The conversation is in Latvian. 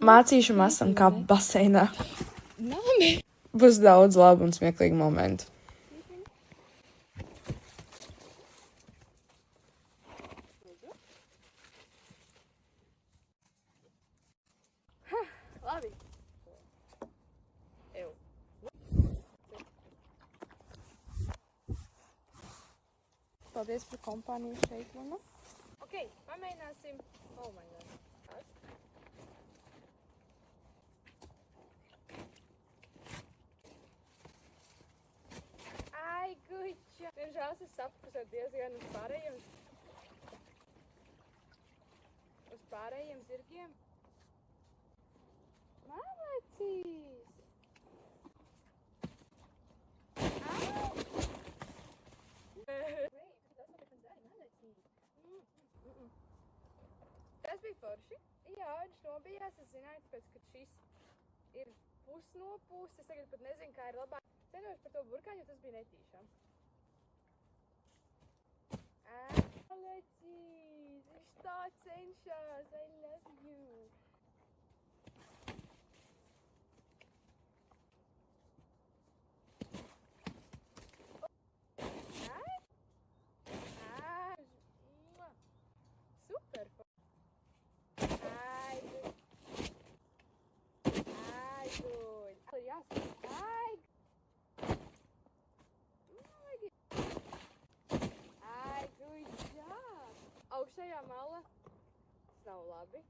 Mācīšu masam kā baseinā. Nāmi! Būs daudz labu un smieklīgu momentu. Labi. Ew. Paldies par kompāniju šeit, mama. Ok, pamēģināsim. Oh my god. Kas? Ai, guļķa. Diemžēl es safokusēju diezgan uz pārējiem. Uz pārējiem zirgiem. Malacīs! Tas bija forši. Jā, viņš nobijās. Es zināju, tāpēc, ka šis ir pusnopūsts. Es tagad pat nezinu, kā ir labāk. Ceļošu par to burkāņu, jo tas bija netīšām. Malacīs! Viņš tā cenšas! I love you! Super! Ai, good! Ai! Ai, good job! Augšējā mala. Tas nav labi.